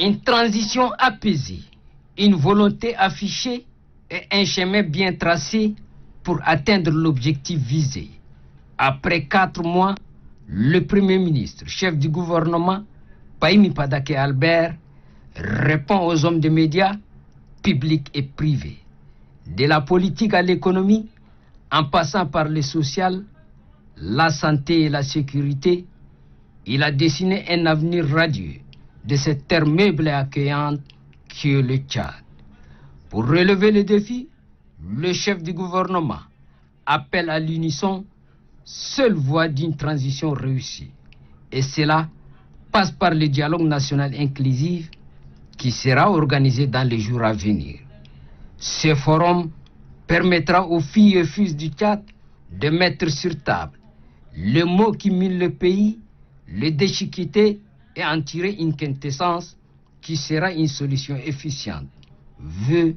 Une transition apaisée, une volonté affichée et un chemin bien tracé pour atteindre l'objectif visé. Après 4 mois, le Premier ministre, chef du gouvernement, Pahimi Padake Albert, répond aux hommes des médias, publics et privés. De la politique à l'économie, en passant par le social, la santé et la sécurité, il a dessiné un avenir radieux de cette terre meuble et accueillante qui est le Tchad. Pour relever le défi, le chef du gouvernement appelle à l'unisson, seule voie d'une transition réussie. Et cela passe par le dialogue national inclusif qui sera organisé dans les jours à venir. Ce forum permettra aux filles et fils du Tchad de mettre sur table le mot qui mine le pays, le déchiqueter et en tirer une quintessence qui sera une solution efficiente, vœu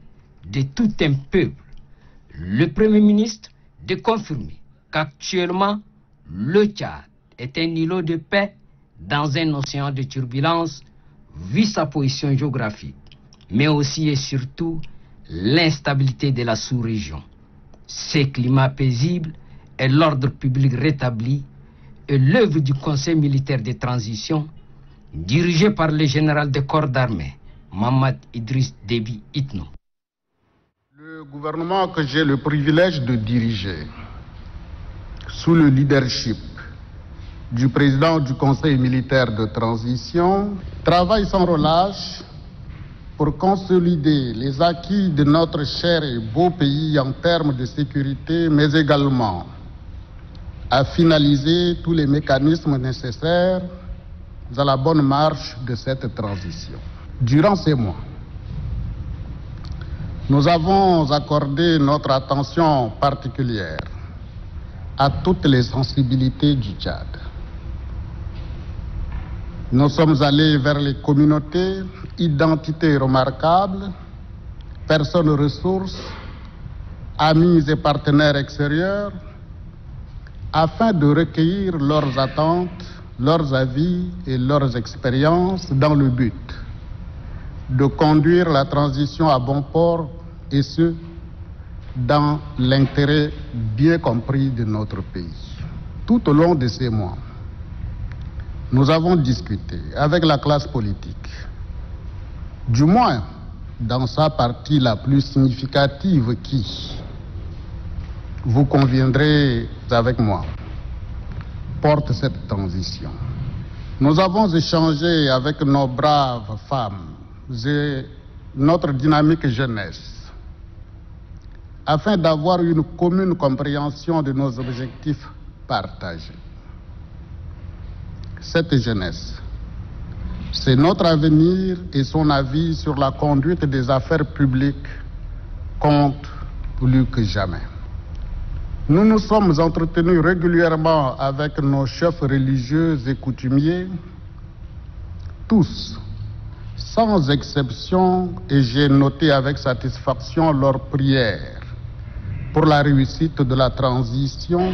de tout un peuple. Le Premier ministre de confirmer qu'actuellement, le Tchad est un îlot de paix dans un océan de turbulence, vu sa position géographique, mais aussi et surtout l'instabilité de la sous-région. Ce climat paisible et l'ordre public rétabli est l'œuvre du Conseil militaire de transition dirigé par le général de corps d'armée, Mamad Idriss Déby Itno. Le gouvernement que j'ai le privilège de diriger, sous le leadership du président du Conseil militaire de transition, travaille sans relâche pour consolider les acquis de notre cher et beau pays en termes de sécurité, mais également à finaliser tous les mécanismes nécessaires à la bonne marche de cette transition. Durant ces mois, nous avons accordé notre attention particulière à toutes les sensibilités du Tchad. Nous sommes allés vers les communautés, identités remarquables, personnes ressources, amis et partenaires extérieurs, afin de recueillir leurs attentes, leurs avis et leurs expériences dans le but de conduire la transition à bon port, et ce, dans l'intérêt bien compris de notre pays. Tout au long de ces mois, nous avons discuté avec la classe politique, du moins dans sa partie la plus significative qui, vous conviendrez avec moi, porte cette transition. Nous avons échangé avec nos braves femmes et notre dynamique jeunesse afin d'avoir une commune compréhension de nos objectifs partagés. Cette jeunesse, c'est notre avenir et son avis sur la conduite des affaires publiques compte plus que jamais. Nous nous sommes entretenus régulièrement avec nos chefs religieux et coutumiers, tous, sans exception, et j'ai noté avec satisfaction leurs prières pour la réussite de la transition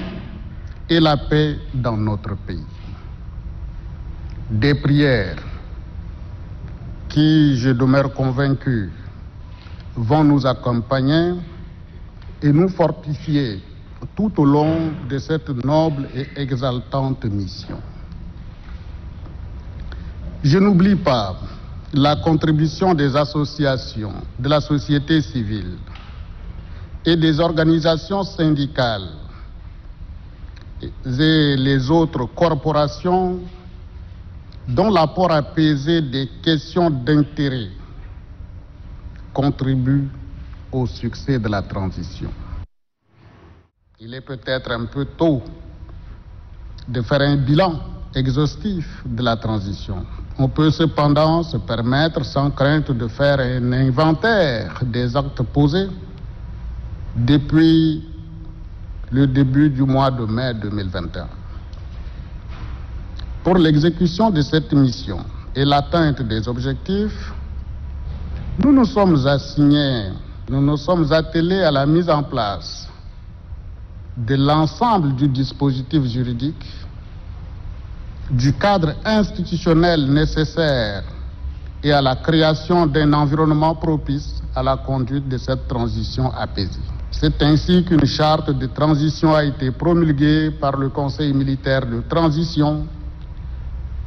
et la paix dans notre pays. Des prières qui, je demeure convaincu, vont nous accompagner et nous fortifier tout au long de cette noble et exaltante mission. Je n'oublie pas la contribution des associations, de la société civile et des organisations syndicales et les autres corporations dont l'apport apaisé des questions d'intérêt contribue au succès de la transition. Il est peut-être un peu tôt de faire un bilan exhaustif de la transition. On peut cependant se permettre sans crainte de faire un inventaire des actes posés depuis le début du mois de mai 2021. Pour l'exécution de cette mission et l'atteinte des objectifs, nous nous sommes attelés à la mise en place de l'ensemble du dispositif juridique, du cadre institutionnel nécessaire et à la création d'un environnement propice à la conduite de cette transition apaisée. C'est ainsi qu'une charte de transition a été promulguée par le Conseil militaire de transition.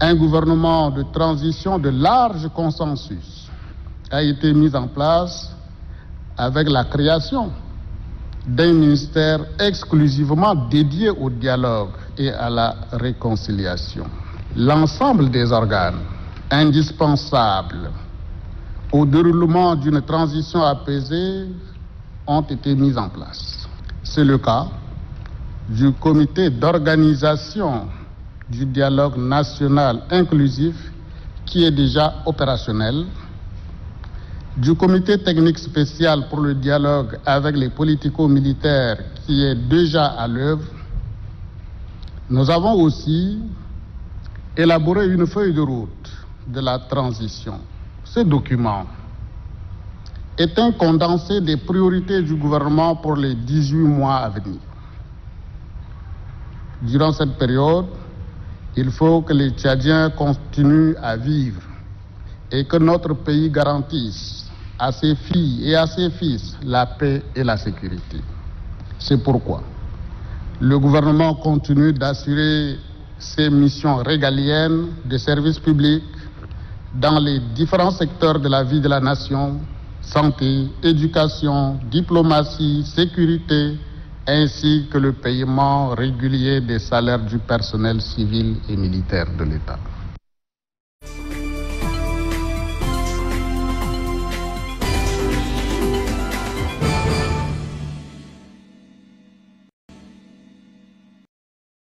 Un gouvernement de transition de large consensus a été mis en place avec la création d'un ministère exclusivement dédié au dialogue et à la réconciliation. L'ensemble des organes indispensables au déroulement d'une transition apaisée ont été mis en place. C'est le cas du comité d'organisation du dialogue national inclusif qui est déjà opérationnel, du comité technique spécial pour le dialogue avec les politico-militaires qui est déjà à l'œuvre. Nous avons aussi élaboré une feuille de route de la transition. Ce document est un condensé des priorités du gouvernement pour les 18 mois à venir. Durant cette période, il faut que les Tchadiens continuent à vivre et que notre pays garantisse à ses filles et à ses fils la paix et la sécurité. C'est pourquoi le gouvernement continue d'assurer ses missions régaliennes de service public dans les différents secteurs de la vie de la nation: santé, éducation, diplomatie, sécurité, ainsi que le paiement régulier des salaires du personnel civil et militaire de l'État.